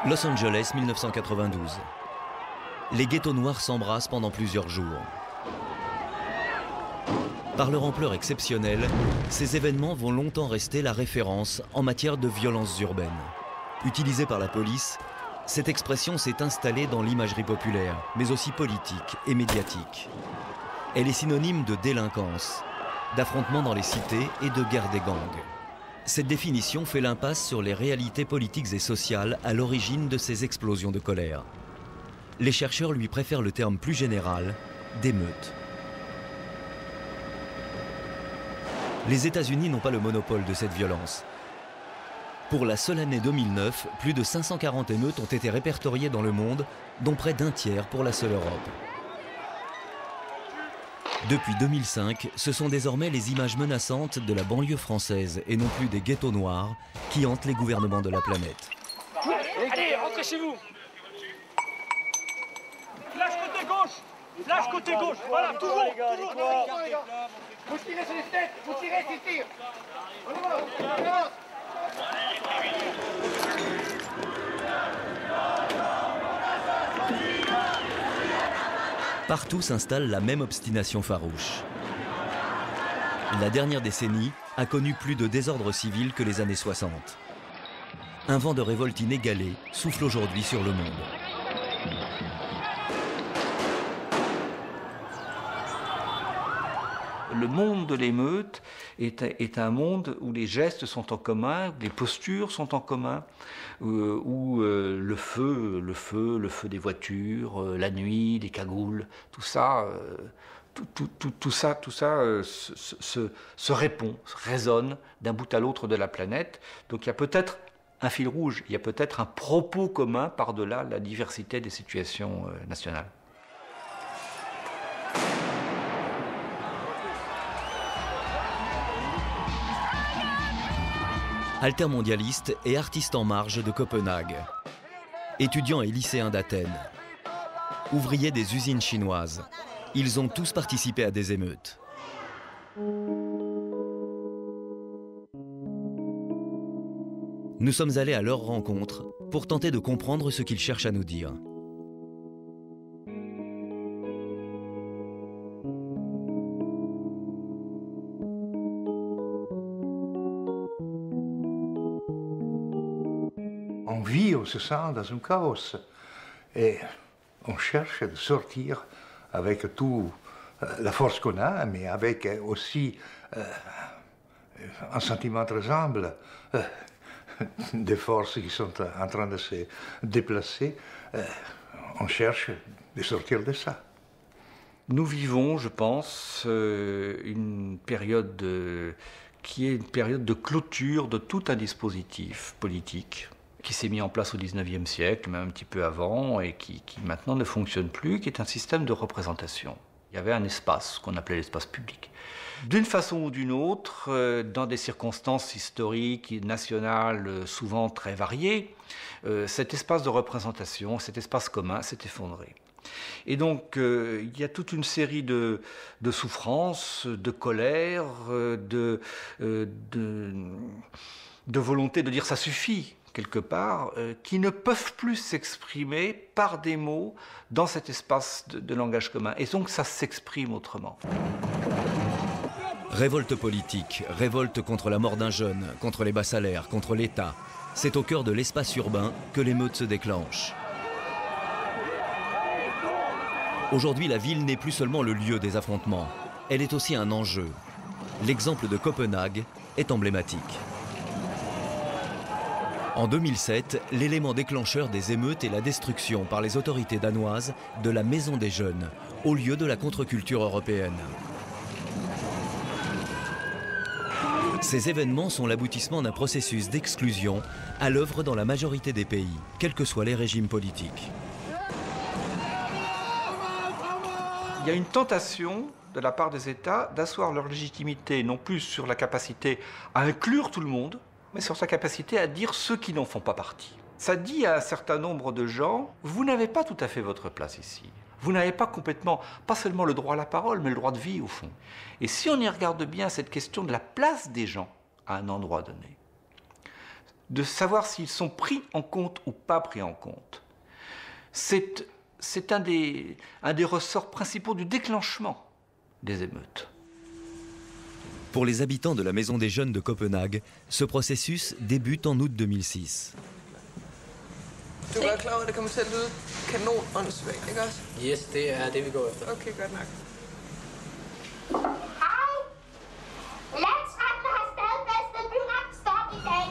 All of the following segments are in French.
Los Angeles, 1992. Les ghettos noirs s'embrassent pendant plusieurs jours. Par leur ampleur exceptionnelle, ces événements vont longtemps rester la référence en matière de violences urbaines. Utilisée par la police, cette expression s'est installée dans l'imagerie populaire, mais aussi politique et médiatique. Elle est synonyme de délinquance, d'affrontements dans les cités et de guerre des gangs. Cette définition fait l'impasse sur les réalités politiques et sociales à l'origine de ces explosions de colère. Les chercheurs lui préfèrent le terme plus général d'émeute. Les États-Unis n'ont pas le monopole de cette violence. Pour la seule année 2009, plus de 540 émeutes ont été répertoriées dans le monde, dont près d'un tiers pour la seule Europe. Depuis 2005, ce sont désormais les images menaçantes de la banlieue française et non plus des ghettos noirs qui hantent les gouvernements de la planète. Allez, rentrez chez vous. Flash côté gauche. Flash côté gauche. Voilà, toujours. Vous tirez sur les têtes. Vous tirez, c'est tir. On avance. Partout s'installe la même obstination farouche. La dernière décennie a connu plus de désordres civils que les années 60. Un vent de révolte inégalé souffle aujourd'hui sur le monde. Le monde de l'émeute est un monde où les gestes sont en commun, où les postures sont en commun, où le feu des voitures, la nuit, les cagoules, tout ça, se répond, se résonne d'un bout à l'autre de la planète. Donc il y a peut-être un fil rouge, il y a peut-être un propos commun par-delà la diversité des situations nationales. Altermondialiste et artiste en marge de Copenhague. Étudiants et lycéens d'Athènes. Ouvriers des usines chinoises. Ils ont tous participé à des émeutes. Nous sommes allés à leur rencontre pour tenter de comprendre ce qu'ils cherchent à nous dire. On vit, on se sent dans un chaos et on cherche de sortir avec toute la force qu'on a, mais avec aussi un sentiment très humble, des forces qui sont en train de se déplacer. On cherche de sortir de ça. Nous vivons, je pense, une période qui est une période de clôture de tout un dispositif politique qui s'est mis en place au XIXe siècle, même un petit peu avant, et qui maintenant ne fonctionne plus, qui est un système de représentation. Il y avait un espace qu'on appelait l'espace public. D'une façon ou d'une autre, dans des circonstances historiques, nationales, souvent très variées, cet espace de représentation, cet espace commun s'est effondré. Et donc, il y a toute une série de souffrances, de colère, de volonté de dire ça suffit, quelque part, qui ne peuvent plus s'exprimer par des mots dans cet espace de langage commun. Et donc ça s'exprime autrement. Révolte politique, révolte contre la mort d'un jeune, contre les bas salaires, contre l'État. C'est au cœur de l'espace urbain que l'émeute se déclenche. Aujourd'hui, la ville n'est plus seulement le lieu des affrontements. Elle est aussi un enjeu. L'exemple de Copenhague est emblématique. En 2007, l'élément déclencheur des émeutes est la destruction par les autorités danoises de la Maison des Jeunes, au lieu de la contre-culture européenne. Ces événements sont l'aboutissement d'un processus d'exclusion à l'œuvre dans la majorité des pays, quels que soient les régimes politiques. Il y a une tentation de la part des États d'asseoir leur légitimité non plus sur la capacité à inclure tout le monde, mais sur sa capacité à dire ceux qui n'en font pas partie. Ça dit à un certain nombre de gens, vous n'avez pas tout à fait votre place ici. Vous n'avez pas complètement, pas seulement le droit à la parole, mais le droit de vie au fond. Et si on y regarde bien cette question de la place des gens à un endroit donné, de savoir s'ils sont pris en compte ou pas pris en compte. C'est un des ressorts principaux du déclenchement des émeutes. Pour les habitants de la Maison des Jeunes de Copenhague, ce processus débute en août 2006. Du er klar over, at det kommer til at lyde kanonåndssvagt, ikke også? Yes, det er det, vi går efter. Okay, godt nok. Hej! Landsretten har stadfæstet byretsdom i dag.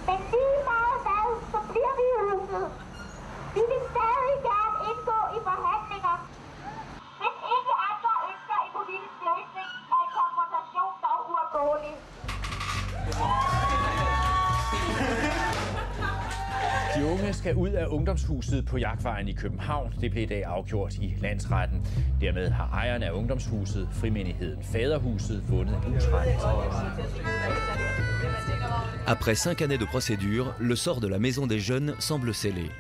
Men lige meget hvad, så bliver vi i huset. Vi vil stadig gerne indgå i forhandlinger. Hvis ikke andre ønsker en politisk løsning, er en konfrontation dog uundgåelig. De unge skal ud af ungdomshuset på Jagtvejen i København. Det blev i dag afgjort i landsretten. Dermed har ejerne af ungdomshuset, frimenigheden Faderhuset, vundet en utrættet. Après 5 années de procédure, le sort de la Maison des Jeunes semble scellé.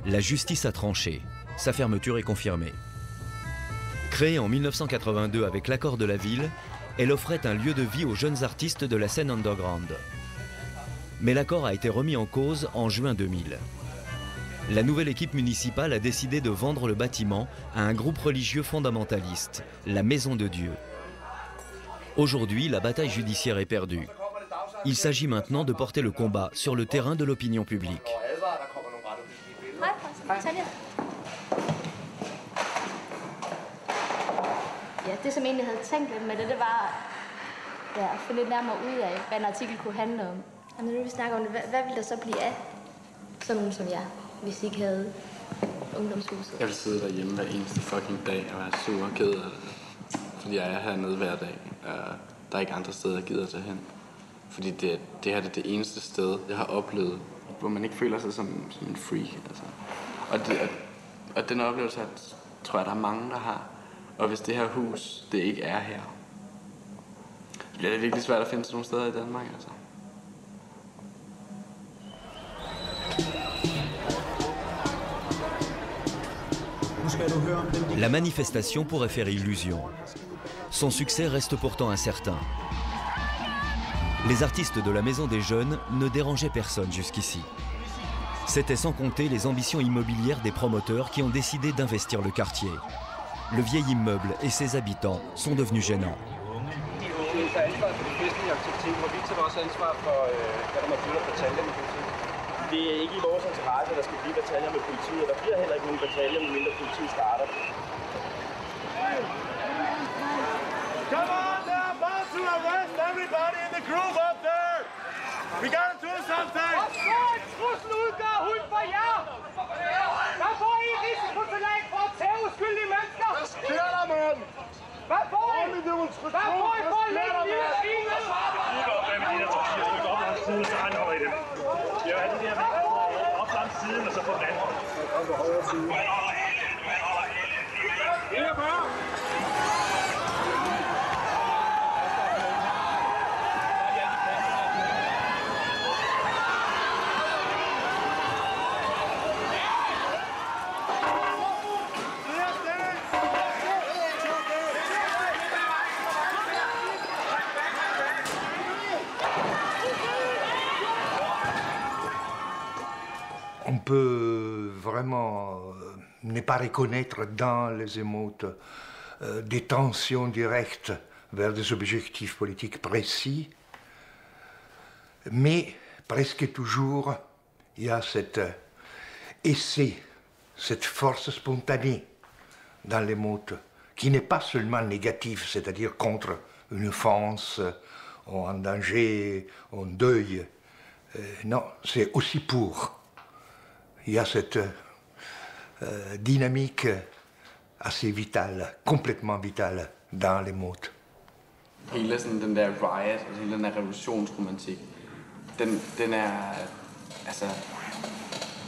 La justice a tranché. Sa fermeture est confirmée. Créée en 1982 avec l'accord de la ville, elle offrait un lieu de vie aux jeunes artistes de la scène underground. Mais l'accord a été remis en cause en juin 2000. La nouvelle équipe municipale a décidé de vendre le bâtiment à un groupe religieux fondamentaliste, la Maison de Dieu. Aujourd'hui, la bataille judiciaire est perdue. Il s'agit maintenant de porter le combat sur le terrain de l'opinion publique. Ja, det som egentlig havde tænkt lidt med det var at finde lidt nærmere ud af, hvad en artikel kunne handle om. Jamen, nu vi snakker om det, hvad ville der så blive af sådan nogen som jeg, hvis I ikke havde ungdomshuset? Jeg vil sidde derhjemme hver eneste fucking dag og være sur og ked af det. Fordi jeg er hernede hver dag. Der er ikke andre steder, jeg gider tage hen. Fordi det her er det eneste sted, jeg har oplevet, hvor man ikke føler sig som en freak. Altså. Og den oplevelse, tror jeg, der er mange, der har. Og hvis det her hus, det ikke er her, så bliver det virkelig svært at finde sådan nogle steder i Danmark. Altså. La manifestation pourrait faire illusion. Son succès reste pourtant incertain. Les artistes de la Maison des Jeunes ne dérangeaient personne jusqu'ici. C'était sans compter les ambitions immobilières des promoteurs qui ont décidé d'investir le quartier. Le vieil immeuble et ses habitants sont devenus gênants. Det er ikke i vores interesse, at der skal blive bataljer med politiet, og der bliver heller ikke nogen bataljer, medmindre politiet starter. Come on, they're about to arrest everybody in the group up there! We gotta do something! Trussel udgør hund for jer! Hvad får I risikotillæg for at tage uskyldige mennesker? Sker der, mand? Hvad får I? Hvad får I for at lægge lille svin? Du går op med de der torsier, du går op langs siden, så anholder I dem. Ja, det der op langs siden, og så på den anden. Kom på højre side. On peut vraiment ne pas reconnaître dans les émeutes des tensions directes vers des objectifs politiques précis, mais presque toujours il y a cet essai, cette force spontanée dans l'émeute qui n'est pas seulement négative, c'est-à-dire contre une offense, en danger, en deuil. Non, c'est aussi pour. Il y a cette dynamique assez vitale, complètement vitale dans l'émeute. Hele sådan den der riot, og hele den der revolutionsromantik, den er, altså,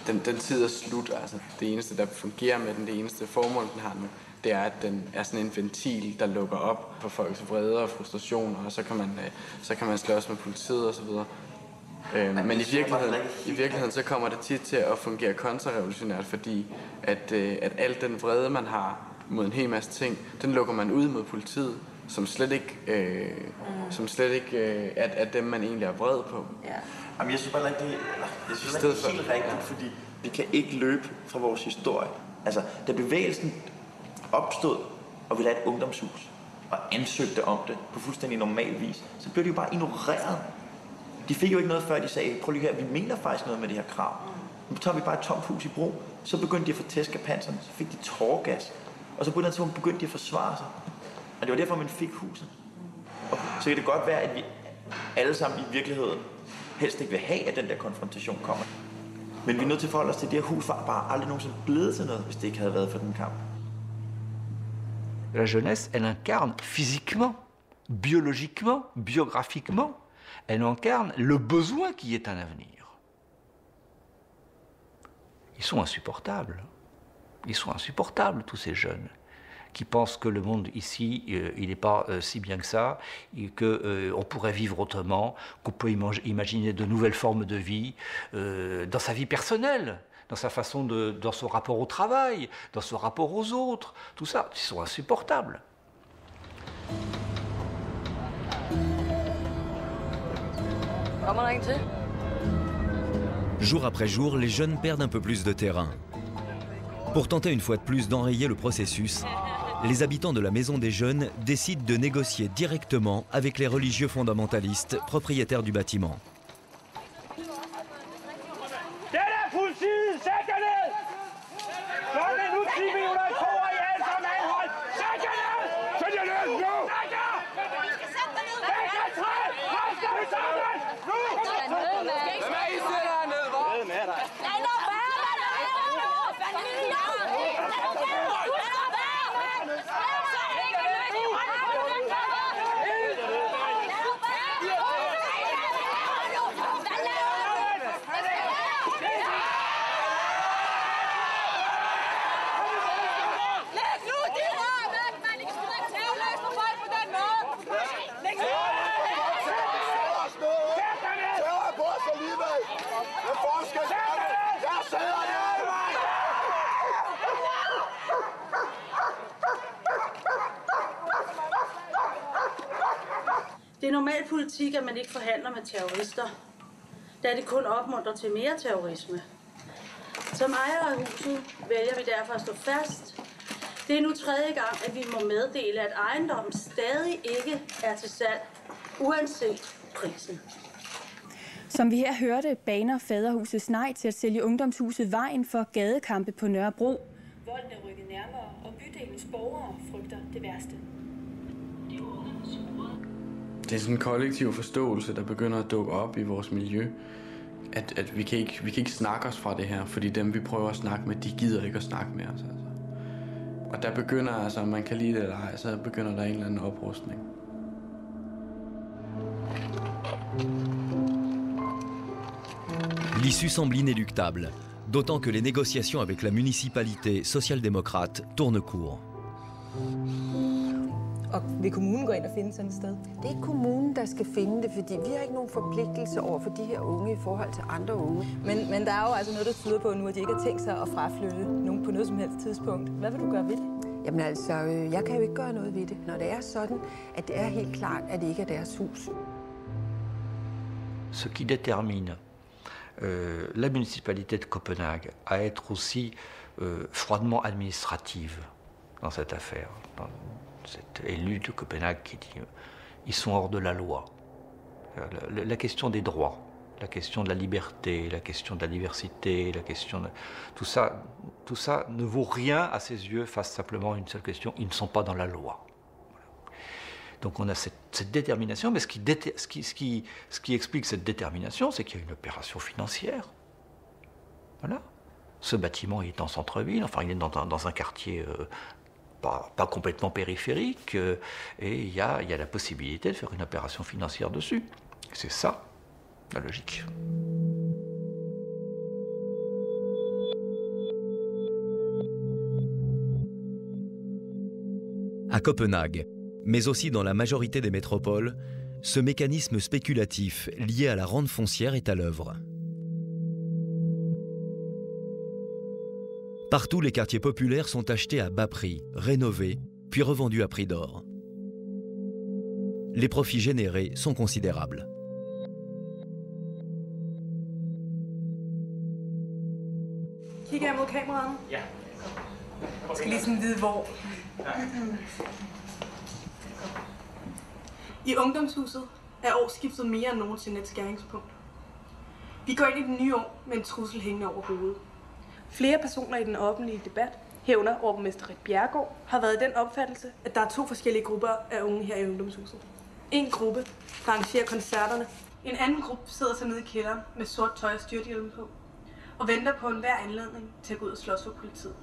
den tid er slut. Altså, det eneste, der fungerer med den, det eneste formål, den har nu, det er, at den er sådan en ventil, der lukker op for folks vrede og frustrationer, og så kan man slås med politiet og så videre. Men i virkeligheden så kommer det tit til at fungere kontrarevolutionært, fordi at al den vrede, man har mod en hel masse ting, den lukker man ud mod politiet. som slet ikke er dem, man egentlig er vred på. Ja. Jamen, jeg synes bare ikke, det er helt rigtigt, fordi vi kan ikke løbe fra vores historie. Altså, da bevægelsen opstod, og vi lavede et ungdomshus, og ansøgte om det på fuldstændig normal vis, så blev de jo bare ignoreret. De fik jo ikke noget før, de sagde, prøv lige her, vi mener faktisk noget med det her krav. Nu tager vi bare et tomt hus i brug. Så begyndte de at få tæsk af panserne, så fik de tåregas. Og så på den tidspunkt begyndte de at forsvare sig. Og det var derfor, man fik huset. Og så kan det godt være, at vi alle sammen i virkeligheden helst ikke vil have, at den der konfrontation kommer. Men vi er nødt til at forholde os til, at det her hus var bare aldrig nogensinde blevet til noget, hvis det ikke havde været for den kamp. La jeunesse, elle incarne physiquement, biologiquement, biographiquement, elle incarne le besoin qui est un avenir. Ils sont insupportables. Ils sont insupportables, tous ces jeunes, qui pensent que le monde ici, il n'est pas si bien que ça, et qu'on pourrait vivre autrement, qu'on peut imaginer de nouvelles formes de vie dans sa vie personnelle, dans sa façon dans son rapport au travail, dans son rapport aux autres. Tout ça, ils sont insupportables. Kommer der en til? Jour après jour, les jeunes perdent un peu plus de terrain. Pour tenter une fois de plus d'enrayer le processus, les habitants de la Maison des Jeunes décident de négocier directement avec les religieux fondamentalistes propriétaires du bâtiment. Det er normal politik, at man ikke forhandler med terrorister, da det kun opmuntrer til mere terrorisme. Som ejere af huset vælger vi derfor at stå fast. Det er nu tredje gang, at vi må meddele, at ejendommen stadig ikke er til salg, uanset prisen. Som vi her hørte, baner Faderhusets nej til at sælge ungdomshuset vejen for gadekampe på Nørrebro. Volden er rykket nærmere, og bydelens borgere frygter det værste. Det er sådan en kollektiv forståelse, der begynder at dukke op i vores miljø. At vi kan ikke snakke os fra det her, fordi dem, vi prøver at snakke med, de gider ikke at snakke med os. Altså. Og der begynder, altså, man kan lide det eller ej, så begynder der en eller anden oprustning. L'issue semble inéluctable, d'autant que les négociations avec la municipalité social-démocrate tournent court. Og vil kommunen gå ind og finde sådan et sted? Det er kommunen, der skal finde det, fordi vi har ikke nogen forpligtelse over for de her unge i forhold til andre unge. Men der er jo altså noget, der tyder på nu, at de ikke har tænkt sig at fraflytte nogen på noget som helst tidspunkt. Hvad vil du gøre ved det? Jamen altså, jeg kan jo ikke gøre noget ved det, når det er sådan, at det er helt klart, at det ikke er deres hus. Ce qui détermine la municipalité de Copenhague à être aussi froidement administrative dans cette affaire. Cet élu de Copenhague qui dit ils sont hors de la loi. La question des droits, la question de la liberté, la question de la diversité, la question de tout ça ne vaut rien à ses yeux face simplement à une seule question, ils ne sont pas dans la loi. Donc on a cette détermination, mais ce qui explique cette détermination, c'est qu'il y a une opération financière. Voilà. Ce bâtiment est en centre-ville, enfin il est dans un quartier pas complètement périphérique, et il y a la possibilité de faire une opération financière dessus. C'est ça, la logique. À Copenhague, mais aussi dans la majorité des métropoles, ce mécanisme spéculatif lié à la rente foncière est à l'œuvre. Partout, les quartiers populaires sont achetés à bas prix, rénovés, puis revendus à prix d'or. les profits générés sont considérables. Kigger jeg mod kameraet? Ja. Jeg skal lige sådan vide, hvor. I ungdomshuset er årsskiftet mere end nogensinde et skæringspunkt. Vi går ind i det nye år med en trussel hængende over hovedet. Flere personer i den offentlige debat, herunder overborgmester Rik Bjerregaard, har været i den opfattelse, at der er 2 forskellige grupper af unge her i ungdomshuset. En gruppe, der arrangerer koncerterne. En anden gruppe sidder sig nede i kælderen med sort tøj og styrthjelm på og venter på enhver anledning til at gå ud og slås for politiet.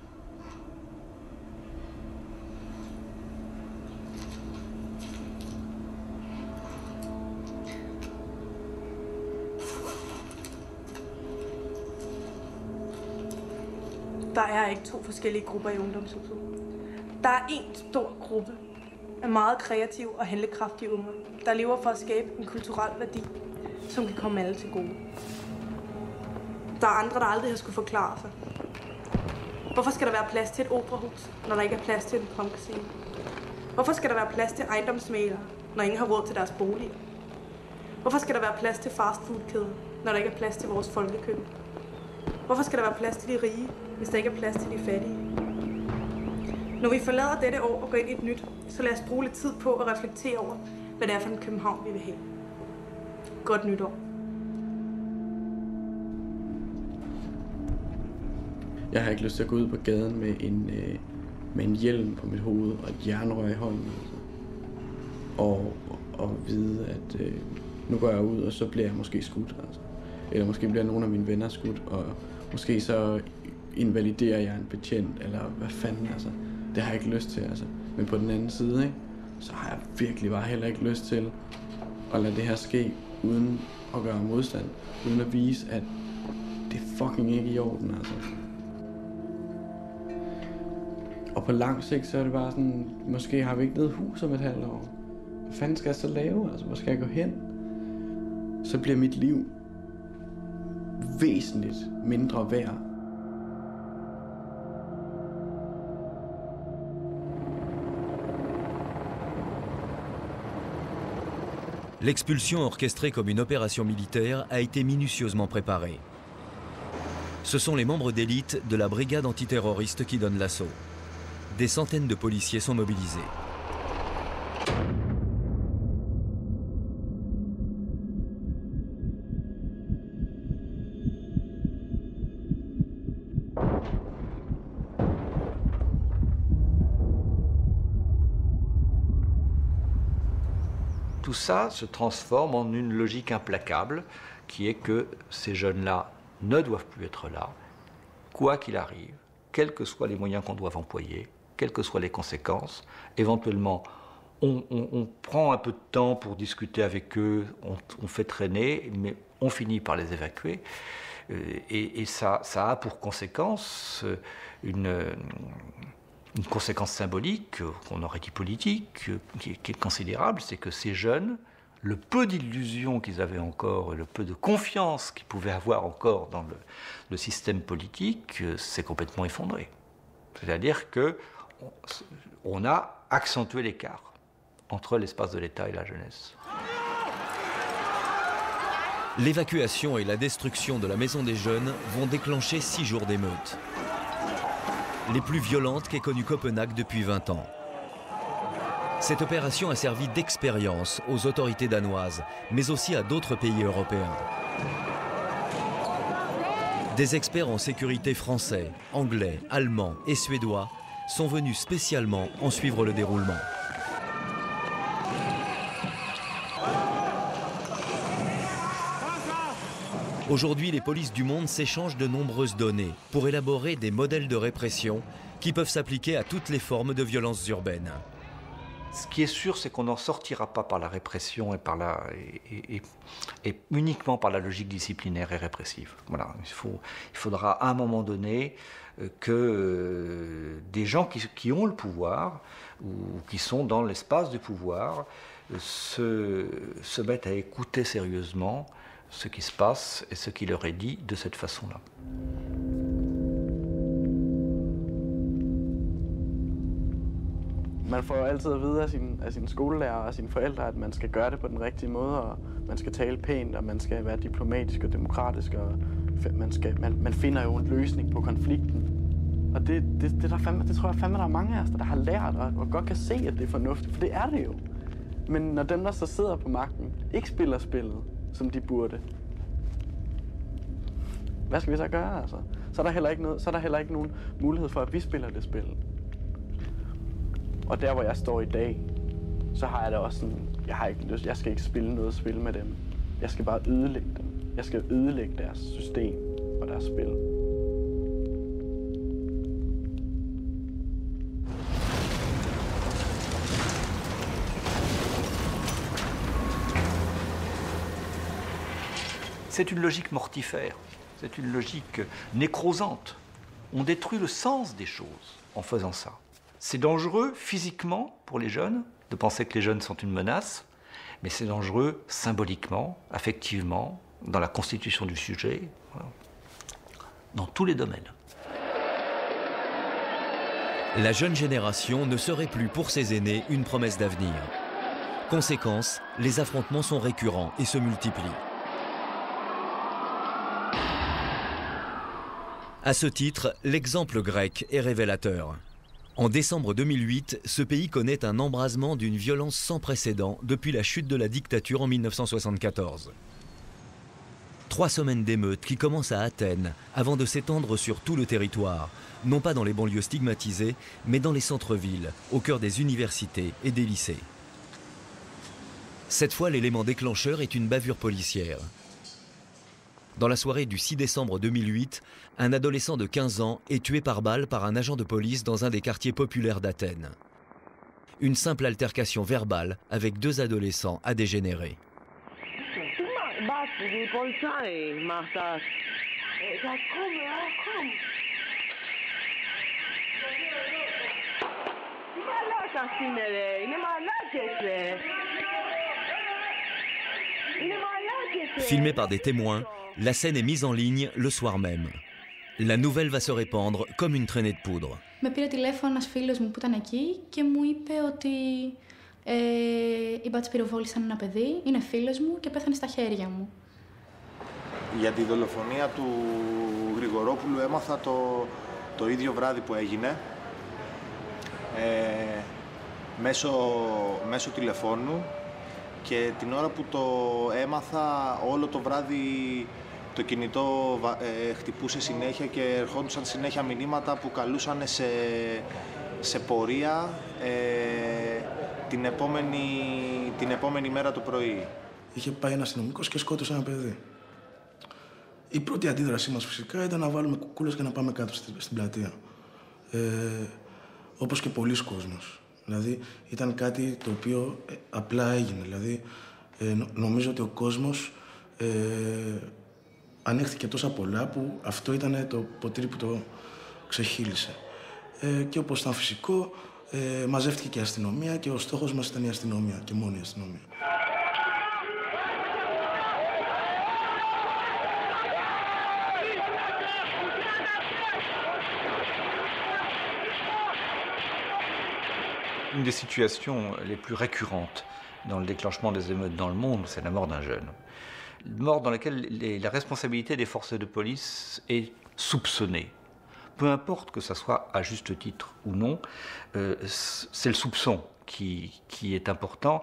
Der er ikke 2 forskellige grupper i ungdomshuset. Der er en stor gruppe af meget kreative og handlekraftige unge, der lever for at skabe en kulturel værdi, som kan komme alle til gode. Der er andre, der aldrig har skulle forklare sig. Hvorfor skal der være plads til et operahus, når der ikke er plads til en punkscene? Hvorfor skal der være plads til ejendomsmælere, når ingen har råd til deres boliger? Hvorfor skal der være plads til fastfoodkæder, når der ikke er plads til vores folkekøkken? Hvorfor skal der være plads til de rige, hvis der ikke er plads til de fattige? Når vi forlader dette år og går ind i et nyt, så lad os bruge lidt tid på at reflektere over, hvad det er for en København, vi vil have. Godt nytår. Jeg har ikke lyst til at gå ud på gaden med en hjelm på mit hoved og et jernrør i hånden. Og vide, at nu går jeg ud, og så bliver jeg måske skudt. Altså. Eller måske bliver nogle af mine venner skudt, og måske så invaliderer jeg en betjent, eller hvad fanden, altså. Det har jeg ikke lyst til, altså. Men på den anden side, ikke, så har jeg virkelig bare heller ikke lyst til at lade det her ske, uden at gøre modstand. Uden at vise, at det er fucking ikke i orden, altså. Og på lang sigt, så er det bare sådan, måske har vi ikke noget hus om et halvt år. Hvad fanden skal jeg så lave? Altså, hvor skal jeg gå hen? Så bliver mit liv væsentligt mindre værd. L'expulsion orchestrée comme une opération militaire a été minutieusement préparée. Ce sont les membres d'élite de la brigade antiterroriste qui donnent l'assaut. Des centaines de policiers sont mobilisés. Tout ça se transforme en une logique implacable qui est que ces jeunes-là ne doivent plus être là, quoi qu'il arrive, quels que soient les moyens qu'on doit employer, quelles que soient les conséquences. Éventuellement, on prend un peu de temps pour discuter avec eux, on fait traîner, mais on finit par les évacuer. Et ça a pour conséquence une conséquence symbolique, qu'on aurait dit politique, qui est considérable, c'est que ces jeunes, le peu d'illusions qu'ils avaient encore, le peu de confiance qu'ils pouvaient avoir encore dans le système politique, s'est complètement effondré. C'est-à-dire qu'on a accentué l'écart entre l'espace de l'État et la jeunesse. L'évacuation et la destruction de la Maison des Jeunes vont déclencher 6 jours d'émeutes. Les plus violentes qu'ait connues Copenhague depuis 20 ans. Cette opération a servi d'expérience aux autorités danoises, mais aussi à d'autres pays européens. Des experts en sécurité français, anglais, allemands et suédois sont venus spécialement en suivre le déroulement. Aujourd'hui, les polices du monde s'échangent de nombreuses données pour élaborer des modèles de répression qui peuvent s'appliquer à toutes les formes de violences urbaines. Ce qui est sûr, c'est qu'on n'en sortira pas par la répression et uniquement par la logique disciplinaire et répressive. Voilà, il faudra à un moment donné que des gens qui ont le pouvoir ou qui sont dans l'espace du pouvoir se mettent à écouter sérieusement ce qui se passe et ce qui leur est dit de cette façon-là. Man får altid at vide af sine skolelærer og sine forældre, at man skal gøre det på den rigtige måde, og man skal tale pænt, og man skal være diplomatisk og demokratisk, og man finder jo en løsning på konflikten. Og det tror jeg fandme, der er mange af os, der har lært og godt kan se, at det er fornuftigt, for det er det jo. Men når dem, der så sidder på magten, ikke spiller spillet, som de burde, hvad skal vi så gøre, altså? Så er der heller ikke nogen mulighed for, at vi spiller det spil. Og der, hvor jeg står i dag, så har jeg da også sådan, jeg skal ikke spille noget spil med dem. Jeg skal bare ødelægge dem. Jeg skal ødelægge deres system og deres spil. C'est une logique mortifère, c'est une logique nécrosante. On détruit le sens des choses en faisant ça. C'est dangereux physiquement pour les jeunes, de penser que les jeunes sont une menace, mais c'est dangereux symboliquement, affectivement, dans la constitution du sujet, voilà. Dans tous les domaines. La jeune génération ne serait plus pour ses aînés une promesse d'avenir. Conséquence, les affrontements sont récurrents et se multiplient. À ce titre, l'exemple grec est révélateur. En décembre 2008, ce pays connaît un embrasement d'une violence sans précédent depuis la chute de la dictature en 1974. 3 semaines d'émeutes qui commencent à Athènes avant de s'étendre sur tout le territoire, non pas dans les banlieues stigmatisées, mais dans les centres-villes, au cœur des universités et des lycées. Cette fois, l'élément déclencheur est une bavure policière. Dans la soirée du 6 décembre 2008, un adolescent de 15 ans est tué par balle par un agent de police dans un des quartiers populaires d'Athènes. Une simple altercation verbale avec 2 adolescents a dégénéré. Filmé par des témoins, la scène est mise en ligne le soir même. La nouvelle va se répandre comme une traînée de poudre. Με πήρε τηλέφωνο ένας φίλος μου που ήταν εκεί και μου είπε ότι οι μπάτσοι πυροβόλησαν ένα παιδί, είναι φίλος μου και πέθανε στα χέρια μου. Για τη δολοφονία του Γρηγορόπουλου έμαθα το ίδιο βράδυ που έγινε, μέσω τηλεφώνου, και την ώρα που το έμαθα όλο το βράδυ το κινητό χτυπούσε συνέχεια και ερχόντουσαν συνέχεια μηνύματα που καλούσαν σε πορεία την επόμενη μέρα το πρωί. Είχε πάει ένας αστυνομικός και σκότωσε ένα παιδί. Η πρώτη αντίδρασή μας φυσικά ήταν να βάλουμε κουκούλες και να πάμε κάτω στην πλατεία. Όπως και πολλοί κόσμος. Δηλαδή ήταν κάτι το οποίο απλά έγινε. Δηλαδή νομίζω ότι ο κόσμος ανέχθηκε τόσα πολλά που αυτό ήταν το ποτήρι που το ξεχύλισε. Και όπως ήταν φυσικό, μαζεύτηκε και η αστυνομία και ο στόχος μας ήταν η αστυνομία και μόνο η αστυνομία. Une des situations les plus récurrentes dans le déclenchement des émeutes dans le monde, c'est la mort d'un jeune. Une mort dans laquelle la responsabilité des forces de police est soupçonnée. Peu importe que ça soit à juste titre ou non, c'est le soupçon qui est important,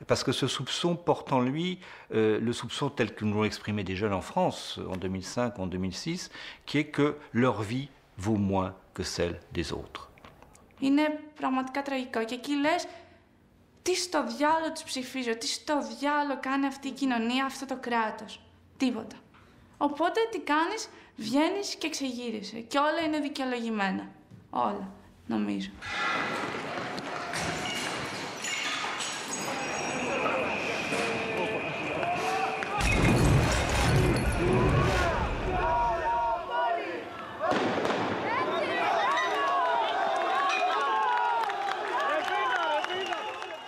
parce que ce soupçon porte en lui le soupçon tel que nous l'ont exprimé des jeunes en France en 2005 ou en 2006, qui est que leur vie vaut moins que celle des autres. Είναι πραγματικά τραγικό και εκεί λες τι στο διάλο τους ψηφίζω, τι στο διάλο κάνει αυτή η κοινωνία, αυτό το κράτος. Τίποτα. Οπότε τι κάνεις, βγαίνεις και ξεγύρισαι και όλα είναι δικαιολογημένα. Όλα, νομίζω.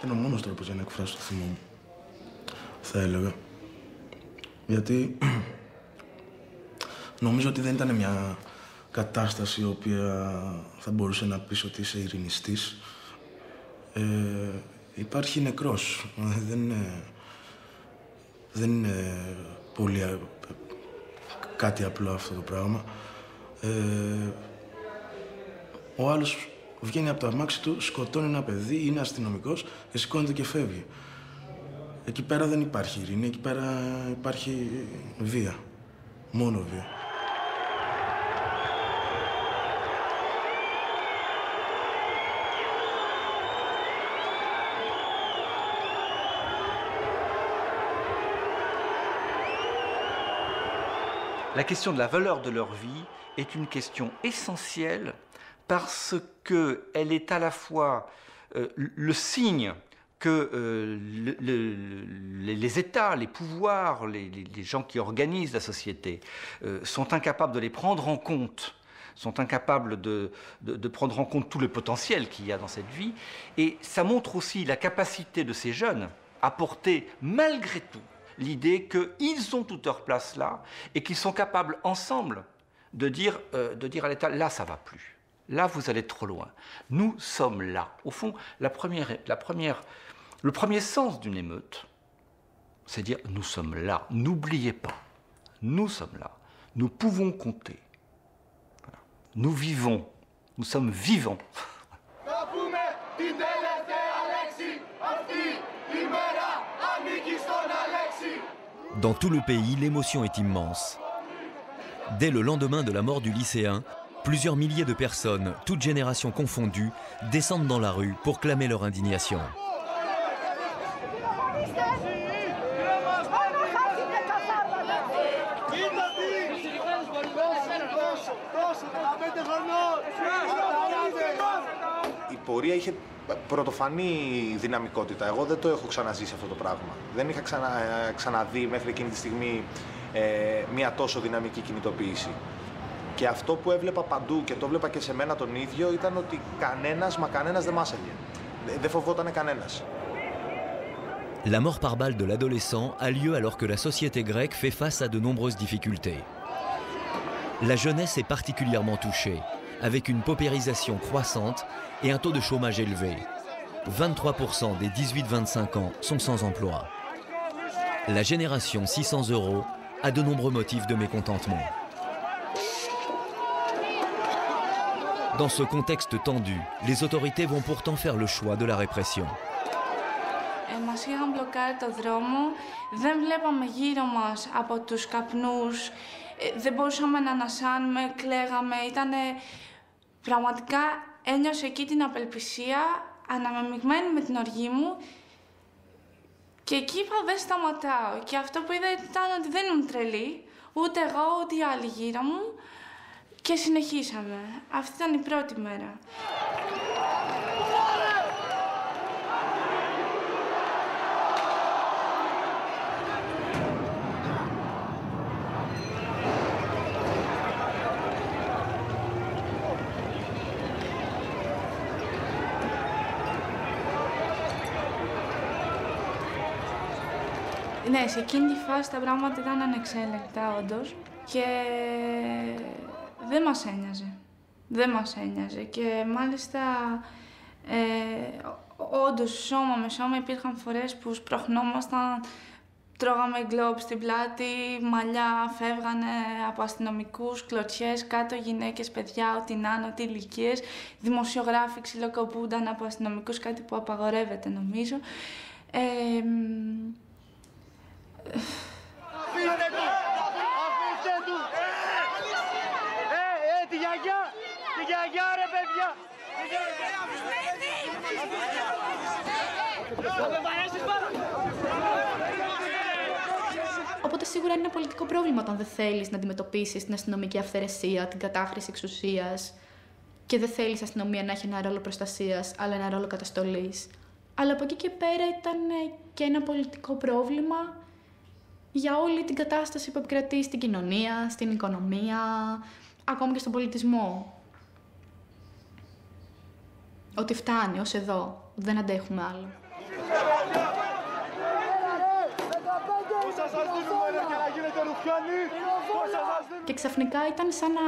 Είναι ο μόνος τρόπος για να εκφράσω το θυμό μου, θα έλεγα. Γιατί νομίζω ότι δεν ήταν μια κατάσταση η οποία θα μπορούσε να πεις ότι είσαι ειρηνιστής. Υπάρχει νεκρός. Δεν είναι πολύ κάτι απλό αυτό το πράγμα. Ο άλλος βγαίνει από το αμάξι του, σκοτώνει ένα παιδί, είναι αστυνομικός και σηκώνεται και φεύγει. Εκεί πέρα δεν υπάρχει ειρήνη, εκεί πέρα υπάρχει βία. Μόνο βία. La question de la valeur de leur vie est une question essentielle parce qu'elle est à la fois le signe que les États, les pouvoirs, les gens qui organisent la société sont incapables de les prendre en compte, sont incapables de prendre en compte tout le potentiel qu'il y a dans cette vie. Et ça montre aussi la capacité de ces jeunes à porter malgré tout l'idée qu'ils ont toute leur place là et qu'ils sont capables ensemble de dire à l'État, là ça va plus, là vous allez trop loin, nous sommes là. Au fond, le premier sens d'une émeute, c'est dire nous sommes là, n'oubliez pas, nous sommes là, nous pouvons compter, voilà. Nous vivons, nous sommes vivants. Dans tout le pays, l'émotion est immense. Dès le lendemain de la mort du lycéen, plusieurs milliers de personnes, toutes générations confondues, descendent dans la rue pour clamer leur indignation. Η πορεία είχε πρωτοφανή δυναμικότητα. Εγώ δεν το έχω ξαναζήσει αυτό το πράγμα. Δεν είχα ξαναδεί μέχρι εκείνη τη στιγμή μια τόσο δυναμική κινητοποίηση. Και αυτό που έβλεπα παντού και το βλέπα και σε μένα τον ίδιο ήταν ότι κανένας δεν μάσαγε. Δεν φοβότανε κανένας. La mort par balle de l'adolescent a lieu alors que la société grecque fait face à de nombreuses difficultés. La jeunesse est particulièrement touchée, avec une paupérisation croissante et un taux de chômage élevé. 23% des 18-25 ans sont sans emploi. La génération 600 € a de nombreux motifs de mécontentement. Dans ce contexte tendu, les autorités vont pourtant faire le choix de la répression. Μας είχαν μπλοκάρει το δρόμο, δεν βλέπαμε γύρω μας από τους καπνούς, δεν μπορούσαμε να ανασάνουμε, κλαίγαμε, ήτανε πραγματικά ένιωσα εκεί την απελπισία, αναμεμειγμένη με την οργή μου και εκεί είπα δεν σταματάω και αυτό που είδα ήταν ότι δεν ήμουν τρελή, ούτε εγώ ούτε οι άλλοι γύρω μου και συνεχίσαμε. Αυτή ήταν η πρώτη μέρα. Ναι, σε εκείνη τη φάση τα πράγματα ήταν ανεξέλεγκτα, όντως, και δεν μας ένοιαζε. Δεν μας ένοιαζε και μάλιστα όντως σώμα με σώμα υπήρχαν φορές που σπροχνόμασταν, τρώγαμε γκλόπ στην πλάτη, μαλλιά φεύγανε από αστυνομικούς, κλωτσιές, κάτω γυναίκες, παιδιά, ό,τι να είναι, ό,τι ηλικίες, δημοσιογράφοι ξυλοκοπούνταν από αστυνομικούς, κάτι που απαγορεύεται νομίζω. Αφήστε του! Αφήστε του! Τη γιαγιά! Τη γιαγιά ρε παιδιά! Οπότε σίγουρα είναι ένα πολιτικό πρόβλημα όταν δεν θέλεις να αντιμετωπίσεις την αστυνομική αυθαιρεσία, την κατάχρηση εξουσίας και δεν θέλεις η αστυνομία να έχει ένα ρόλο προστασίας, αλλά ένα ρόλο καταστολής. Αλλά από εκεί και πέρα ήταν και ένα πολιτικό πρόβλημα για όλη την κατάσταση που επικρατεί στην κοινωνία, στην οικονομία, ακόμη και στον πολιτισμό. Ότι φτάνει ως εδώ, δεν αντέχουμε άλλο. Και ξαφνικά ήταν σαν να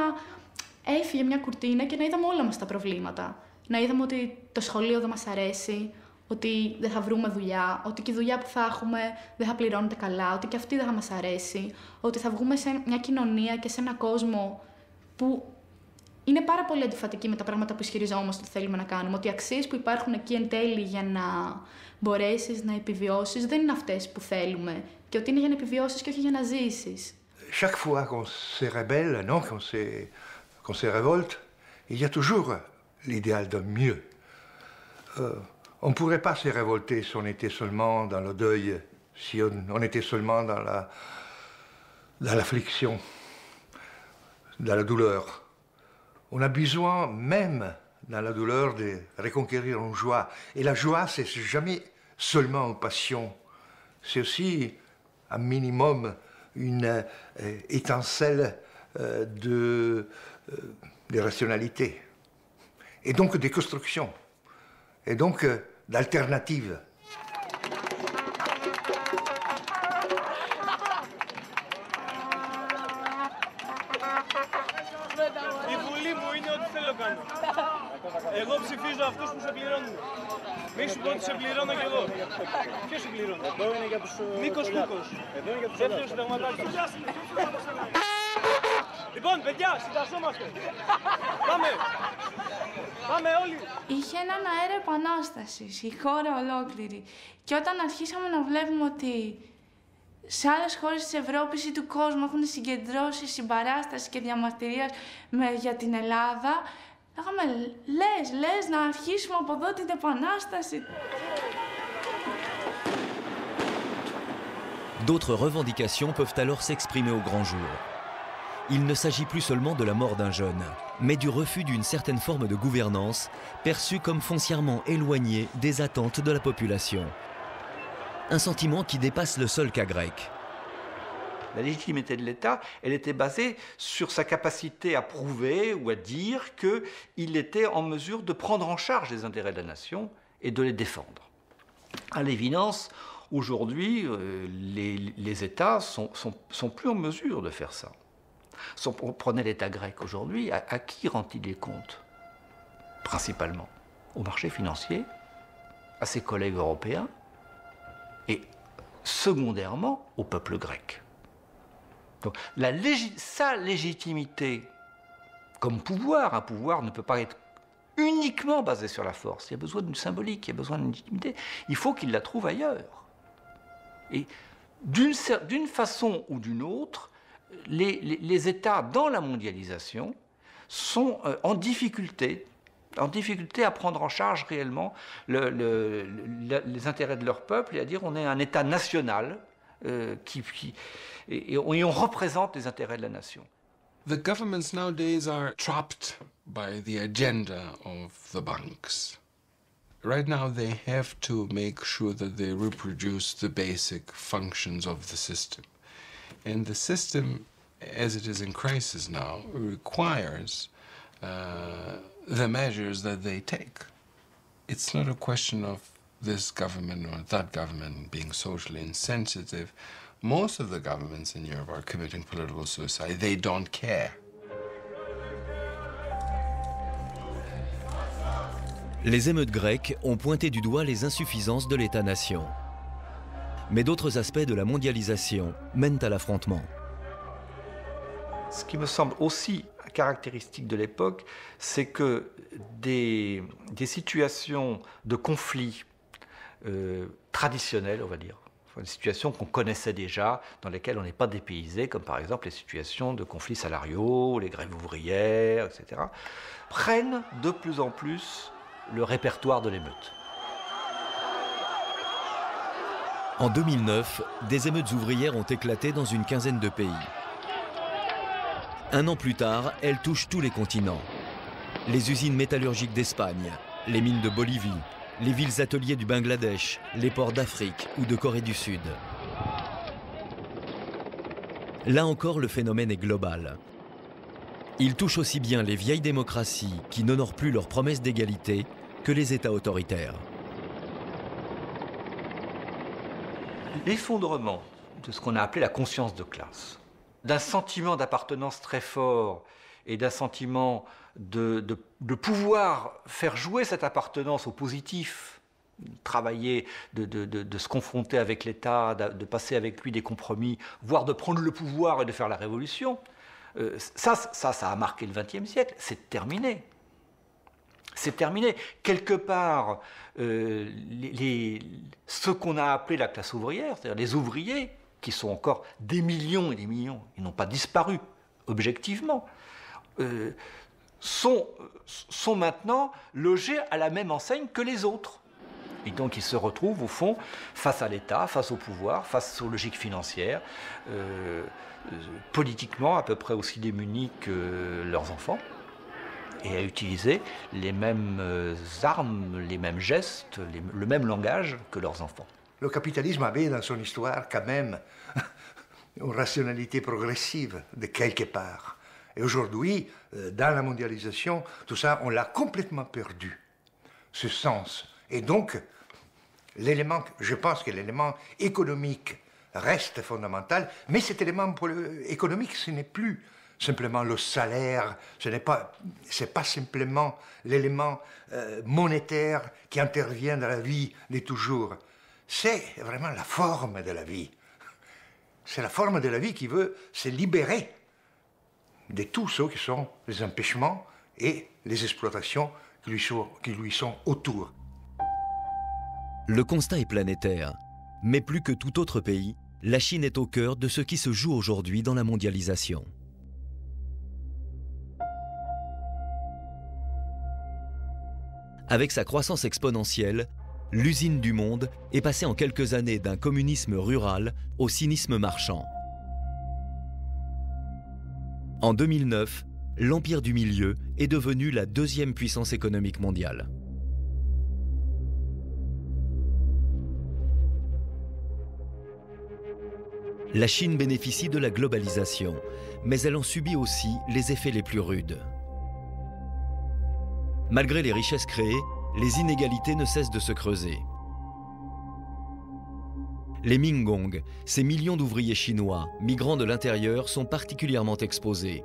έφυγε μια κουρτίνα και να είδαμε όλα μας τα προβλήματα. να είδαμε ότι το σχολείο δεν μας αρέσει, ότι δεν θα βρούμε δουλειά, ότι και η δουλειά που θα έχουμε δεν θα πληρώνεται καλά, ότι και αυτή δεν θα μας αρέσει, ότι θα βγούμε σε μια κοινωνία και σε έναν κόσμο που είναι πάρα πολύ αντιφατική με τα πράγματα που ισχυριζόμαστε ότι θέλουμε να κάνουμε, ότι οι αξίες που υπάρχουν εκεί εν τέλει για να μπορέσεις να επιβιώσεις δεν είναι αυτές που θέλουμε και ότι είναι για να επιβιώσεις και όχι για να ζήσεις. Chaque fois qu'on se rebelle, non, qu'on se révolte, il y a toujours l'idéal de mieux. On ne pourrait pas se révolter si on était seulement dans le deuil, si on était seulement dans l'affliction, dans la douleur. On a besoin, même dans la douleur, de reconquérir une joie. Et la joie, c'est jamais seulement une passion. C'est aussi un minimum, une étincelle de rationalité. Et donc de construction. Et donc d'alternative. Η Βουλή μου είναι ό,τι θέλω κάνω. Εγώ ψηφίζω αυτούς που σε πληρώνουν. Μη σου πω ότι σε πληρώνω κι εγώ. Ποιος σε πληρώνει? Εδώ είναι για τους... Νίκος Κούκος. Εδώ είναι για τους δεύτερους συνταγματάρχες. Λοιπόν, παιδιά, συντασσόμαστε. Πάμε. Πάμε όλοι. Είχε έναν αέρα επανάστασης, η χώρα ολόκληρη. Και όταν αρχίσαμε να βλέπουμε ότι σε άλλες χώρες της Ευρώπης ή του κόσμου έχουν συγκεντρώσει συμπαράσταση και διαμαρτυρία για την Ελλάδα, λέγαμε, λες να αρχίσουμε από εδώ την επανάσταση. D'autres revendications peuvent alors s'exprimer au grand jour. Il ne s'agit plus seulement de la mort d'un jeune, mais du refus d'une certaine forme de gouvernance, perçue comme foncièrement éloignée des attentes de la population. Un sentiment qui dépasse le seul cas grec. La légitimité de l'État, elle était basée sur sa capacité à prouver ou à dire qu'il était en mesure de prendre en charge les intérêts de la nation et de les défendre. À l'évidence, aujourd'hui, les États sont plus en mesure de faire ça. Prenez l'État grec aujourd'hui, à qui rend-il des comptes? Principalement au marché financier, à ses collègues européens et secondairement au peuple grec. Donc sa légitimité comme pouvoir, un pouvoir ne peut pas être uniquement basé sur la force. Il y a besoin d'une symbolique, il y a besoin d'une légitimité. Il faut qu'il la trouve ailleurs. Et d'une façon ou d'une autre, les États dans la mondialisation sont en difficulté à prendre en charge réellement les intérêts de leur peuple et à dire on est un État national et on représente les intérêts de la nation. The governments nowadays are trapped by the agenda of the banks. Right now they have to make sure that they reproduce the basic functions of the system. And the system, as it is in crisis now, requires the measures that they take. It's not a question of this government or that government being socially insensitive. Most of the governments in Europe are committing political suicide. They don't care. Les émeutes grecques ont pointé du doigt les insuffisances de l'État-nation. Mais d'autres aspects de la mondialisation mènent à l'affrontement. Ce qui me semble aussi caractéristique de l'époque, c'est que des situations de conflit traditionnelles, on va dire, des situations qu'on connaissait déjà, dans lesquelles on n'est pas dépaysé, comme par exemple les situations de conflits salariaux, les grèves ouvrières, etc., prennent de plus en plus le répertoire de l'émeute. En 2009, des émeutes ouvrières ont éclaté dans une quinzaine de pays. Un an plus tard, elles touchent tous les continents. Les usines métallurgiques d'Espagne, les mines de Bolivie, les villes ateliers du Bangladesh, les ports d'Afrique ou de Corée du Sud. Là encore, le phénomène est global. Il touche aussi bien les vieilles démocraties qui n'honorent plus leurs promesses d'égalité que les États autoritaires. L'effondrement de ce qu'on a appelé la conscience de classe, d'un sentiment d'appartenance très fort et d'un sentiment de pouvoir faire jouer cette appartenance au positif, travailler, de se confronter avec l'État, de passer avec lui des compromis, voire de prendre le pouvoir et de faire la révolution, ça a marqué le XXe siècle. C'est terminé. C'est terminé. Quelque part, ce qu'on a appelé la classe ouvrière, c'est-à-dire les ouvriers, qui sont encore des millions et des millions, ils n'ont pas disparu objectivement, sont maintenant logés à la même enseigne que les autres. Et donc ils se retrouvent au fond face à l'État, face au pouvoir, face aux logiques financières, politiquement à peu près aussi démunis que leurs enfants, et à utiliser les mêmes armes, les mêmes gestes, le même langage que leurs enfants. Le capitalisme avait dans son histoire quand même une rationalité progressive de quelque part. Et aujourd'hui, dans la mondialisation, tout ça, on l'a complètement perdu, ce sens. Et donc, je pense que l'élément économique reste fondamental, mais cet élément économique, ce n'est plus simplement le salaire, c'est pas simplement l'élément monétaire qui intervient dans la vie de toujours. C'est vraiment la forme de la vie. C'est la forme de la vie qui veut se libérer de tout ce qui sont les empêchements et les exploitations qui lui sont autour. Le constat est planétaire, mais plus que tout autre pays, la Chine est au cœur de ce qui se joue aujourd'hui dans la mondialisation. Avec sa croissance exponentielle, l'usine du monde est passée en quelques années d'un communisme rural au cynisme marchand. En 2009, l'Empire du Milieu est devenu la deuxième puissance économique mondiale. La Chine bénéficie de la globalisation, mais elle en subit aussi les effets les plus rudes. Malgré les richesses créées, les inégalités ne cessent de se creuser. Les Minggong, ces millions d'ouvriers chinois, migrants de l'intérieur, sont particulièrement exposés.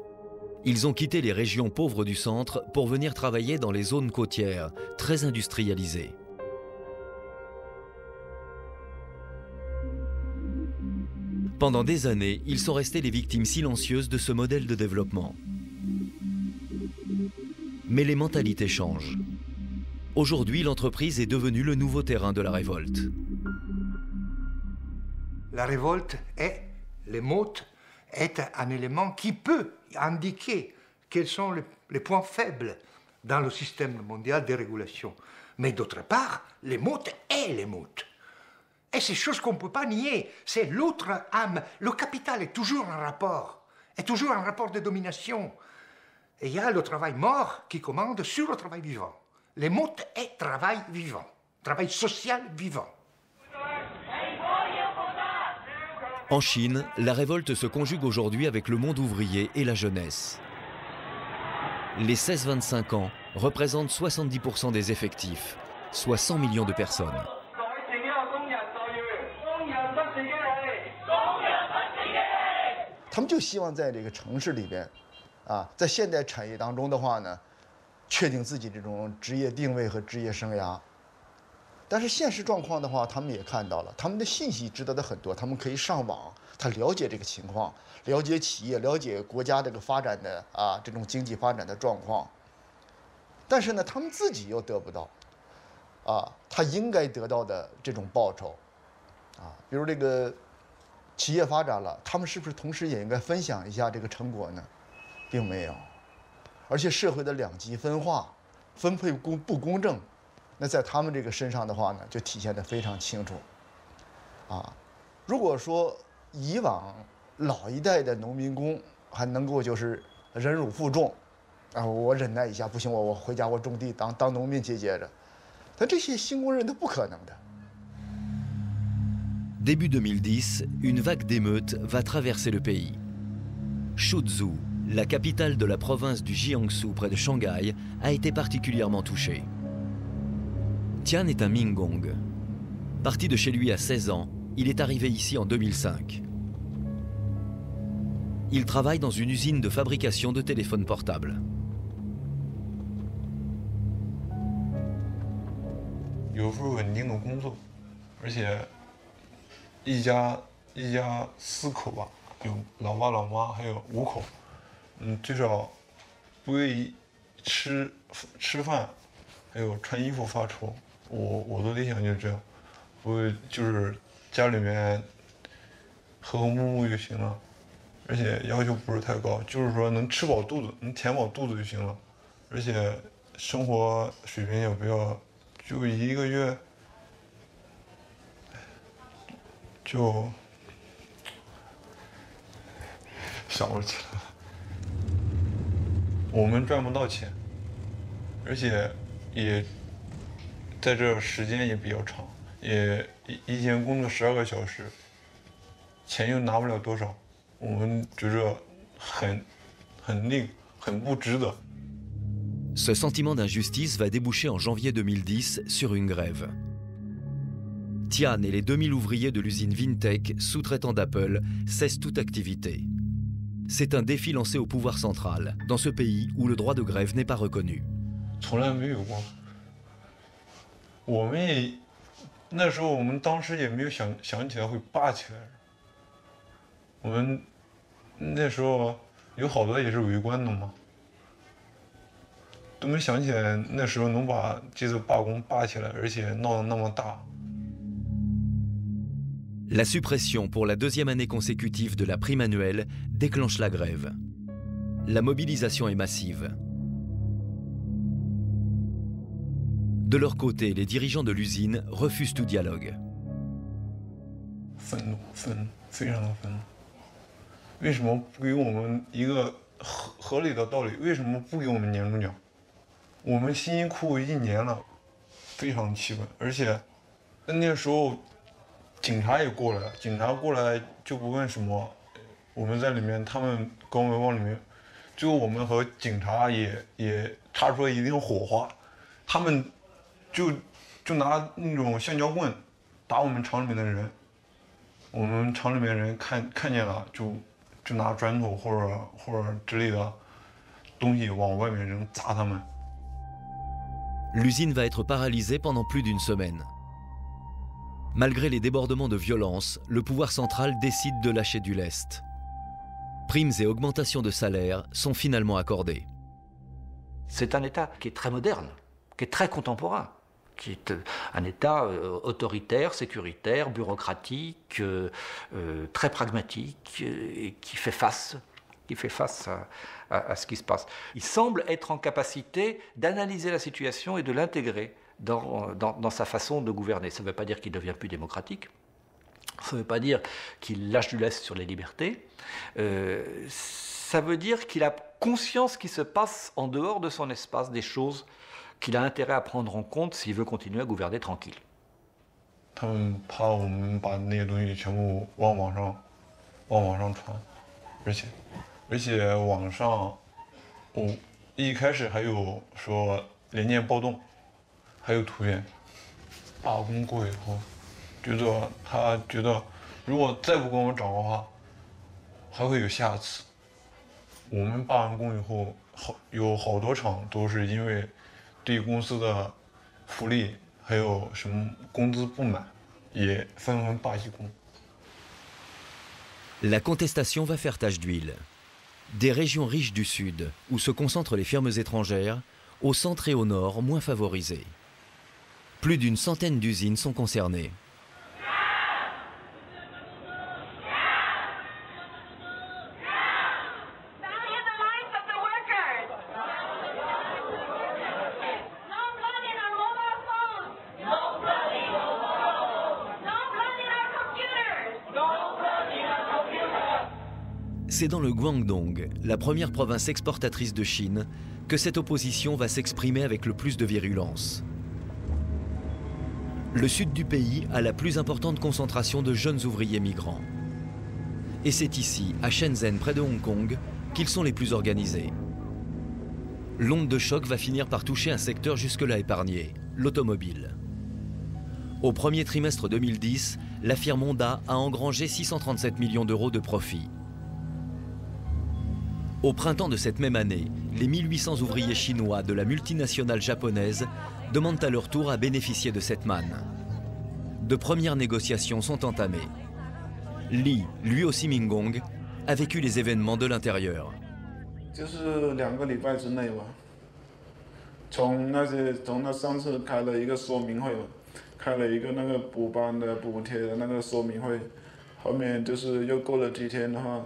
Ils ont quitté les régions pauvres du centre pour venir travailler dans les zones côtières, très industrialisées. Pendant des années, ils sont restés les victimes silencieuses de ce modèle de développement. Mais les mentalités changent. Aujourd'hui, l'entreprise est devenue le nouveau terrain de la révolte. La révolte l'émeute est un élément qui peut indiquer quels sont les points faibles dans le système mondial de régulation. Mais d'autre part, l'émeute est l'émeute. Et c'est chose qu'on ne peut pas nier. C'est l'autre âme. Le capital est toujours un rapport de domination. Et il y a le travail mort qui commande sur le travail vivant. L'émeute est travail vivant, travail social vivant. En Chine, la révolte se conjugue aujourd'hui avec le monde ouvrier et la jeunesse. Les 16-25 ans représentent 70% des effectifs, soit 100 millions de personnes. 他们就希望在这个城市里边，在现代产业当中的话呢，确定自己这种职业定位和职业生涯。但是现实状况的话，他们也看到了，他们的信息知道的很多，他们可以上网，他了解这个情况，了解企业，了解国家这个发展的这种经济发展的状况。但是呢，他们自己又得不到，他应该得到的这种报酬，比如这个。 企业发展了，他们是不是同时也应该分享一下这个成果呢？并没有，而且社会的两极分化、分配不公正，那在他们这个身上的话呢，就体现得非常清楚。如果说以往老一代的农民工还能够就是忍辱负重，我忍耐一下，不行，我回家我种地当农民接着，但这些新工人都不可能的。 Début 2010, une vague d'émeutes va traverser le pays. Suzhou, la capitale de la province du Jiangsu près de Shanghai, a été particulièrement touchée. Tian est un Minggong. Parti de chez lui à 16 ans, il est arrivé ici en 2005. Il travaille dans une usine de fabrication de téléphones portables. 有份稳定的工作，而且一家4口吧，有老爸老妈还有5口，最少不为吃饭还有穿衣服发愁。我的理想就是这样，我就是家里面和和睦睦就行了，而且要求不是太高，就是说能吃饱肚子，能填饱肚子就行了，而且生活水平也不要。 就1个月，就想不起来。我们赚不到钱，而且也在这时间也比较长，也一天工作12个小时，钱又拿不了多少，我们觉着很不值得。 Ce sentiment d'injustice va déboucher en janvier 2010 sur une grève. Tian et les 2000 ouvriers de l'usine Vintech, sous-traitants d'Apple, cessent toute activité. C'est un défi lancé au pouvoir central, dans ce pays où le droit de grève n'est pas reconnu. 从来没有过。我们也那时候，我们当时也没有想起来会罢起来。我们那时候有好多也是围观的嘛。 都没想起来那时候能把这次罢工罢起来，而且闹得那么大。La suppression pour la deuxième année consécutive de la prime annuelle déclenche la grève. La mobilisation est massive. De leur côté, les dirigeants de l'usine refusent tout dialogue. 愤怒，非常的愤怒。为什么不给我们一个合理的道理？为什么不给我们年终奖？ 我们辛辛苦苦1年了，非常气愤，而且那时候警察也过来了，警察过来就不问什么，我们在里面，他们跟我们往里面，最后我们和警察也擦出了一定火花，他们就拿那种橡胶棍打我们厂里面的人，我们厂里面人看见了就拿砖头或者之类的东西往外面扔砸他们。 L'usine va être paralysée pendant plus d'une semaine. Malgré les débordements de violence, le pouvoir central décide de lâcher du lest. Primes et augmentations de salaire sont finalement accordées. C'est un État qui est très moderne, qui est très contemporain, qui est un État autoritaire, sécuritaire, bureaucratique, très pragmatique, et qui fait face à ce qui se passe. Il semble être en capacité d'analyser la situation et de l'intégrer dans sa façon de gouverner. Ça ne veut pas dire qu'il devient plus démocratique, ça ne veut pas dire qu'il lâche du lest sur les libertés, ça veut dire qu'il a conscience qu'il se passe en dehors de son espace des choses qu'il a intérêt à prendre en compte s'il veut continuer à gouverner tranquille. 他们怕我们把那些东西全部往网上传，而且网上，一开始还有说连年暴动，还有图片。罢工过以后，他觉得如果再不跟我们找的话，还会有下次。我们罢完工以后，有好多厂都是因为对公司的福利还有什么工资不满，也纷纷罢起工。 La contestation va faire tache d'huile. Des régions riches du sud, où se concentrent les firmes étrangères, au centre et au nord, moins favorisées. Plus d'une centaine d'usines sont concernées. C'est dans le Guangdong, la première province exportatrice de Chine, que cette opposition va s'exprimer avec le plus de virulence. Le sud du pays a la plus importante concentration de jeunes ouvriers migrants. Et c'est ici, à Shenzhen, près de Hong Kong, qu'ils sont les plus organisés. L'onde de choc va finir par toucher un secteur jusque-là épargné, l'automobile. Au premier trimestre 2010, la firme Honda a engrangé 637 millions d'euros de profit. Au printemps de cette même année, les 1800 ouvriers chinois de la multinationale japonaise demandent à leur tour à bénéficier de cette manne. De premières négociations sont entamées. Li, lui aussi Mingong, a vécu les événements de l'intérieur. 就是2个礼拜之内吧，从那上次开了一个说明会，开了一个那个补班的补贴的那个说明会，后面就是又过了几天的话，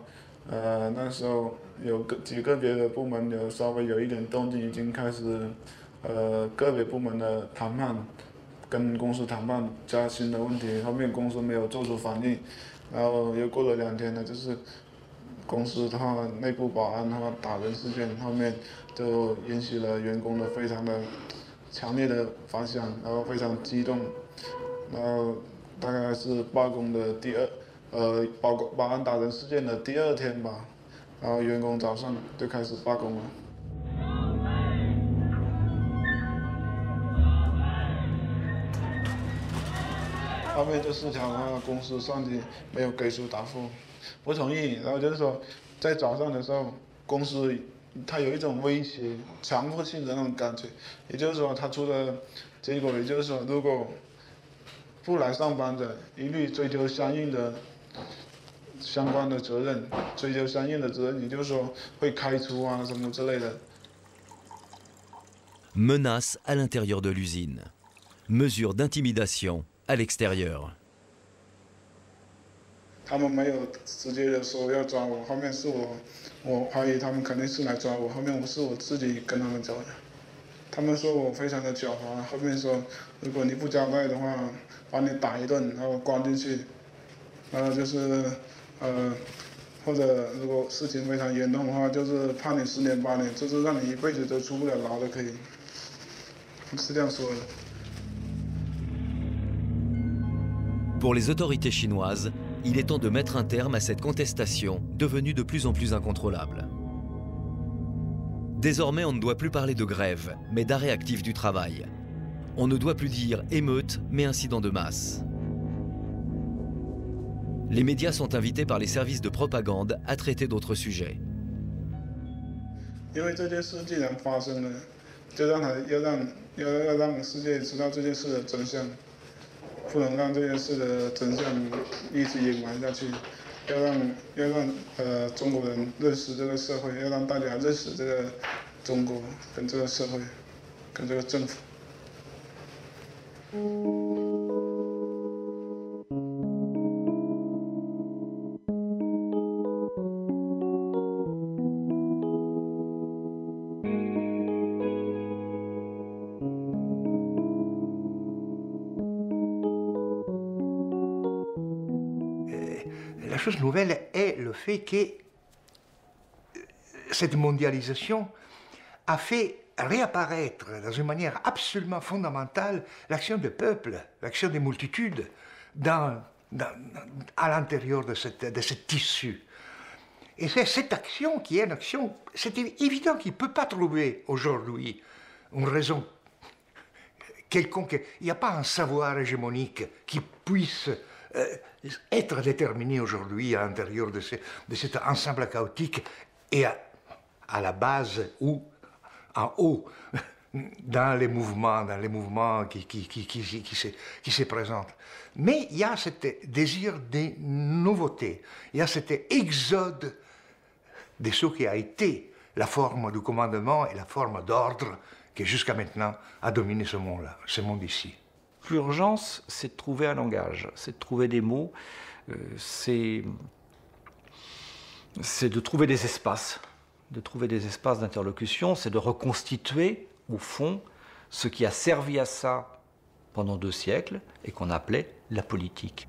那时候有几个别的部门有稍微有一点动静，已经开始个别部门的谈判，跟公司谈判加薪的问题，后面公司没有做出反应，然后又过了2天呢，就是公司的话内部保安的话打人事件，后面就引起了员工的非常的强烈的反响，然后非常激动，然后大概是罢工的保安打人事件的第2天吧，然后员工早上就开始罢工了。后面这4条的话，公司上级没有给出答复，不同意。然后就是说，在早上的时候，公司它有一种威胁、强迫性的那种感觉，也就是说，它出的结果，也就是说，如果不来上班的，一律追究相关的责任，追究相应的责任，也就是说会开除啊什么之类的。Menaces à l'intérieur de l'usine. Mesures d'intimidation à l'extérieur. 他们没有直接的说要抓我，后面是我怀疑他们肯定是来抓我，后面是我自己跟他们走的。他们说我非常的狡猾，后面说如果你不交代的话，把你打一顿，然后关进去，然后就是或者如果事情非常严重的话，就是判你10年8年，就是让你一辈子都出不了牢的可以，是这样说的。Pour les autorités chinoises, il est temps de mettre un terme à cette contestation devenue de plus en plus incontrôlable. Désormais, on ne doit plus parler de grève, mais d'arrêt actif du travail. On ne doit plus dire émeute, mais incident de masse. Les médias sont invités par les services de propagande à traiter d'autres sujets. 因为这件事既然发生了，就要让世界知道这件事的真相。 不能让这件事的真相一直隐瞒下去，要让中国人认识这个社会，要让大家认识这个中国跟这个社会，跟这个政府。La chose nouvelle est le fait que cette mondialisation a fait réapparaître dans une manière absolument fondamentale l'action des peuples, l'action des multitudes à l'intérieur de ce tissu. Et c'est cette action qui est une action, c'est évident qu'il ne peut pas trouver aujourd'hui une raison quelconque. Il n'y a pas un savoir hégémonique qui puisse être déterminé aujourd'hui à l'intérieur de cet ensemble chaotique et à la base ou en haut dans les mouvements qui se présentent. Mais il y a ce désir de nouveauté, il y a cet exode de ce qui a été la forme du commandement et la forme d'ordre qui jusqu'à maintenant a dominé ce monde ici. L'urgence, c'est de trouver un langage, c'est de trouver des mots, c'est de trouver des espaces d'interlocution, c'est de reconstituer, au fond, ce qui a servi à ça pendant 2 siècles et qu'on appelait la politique.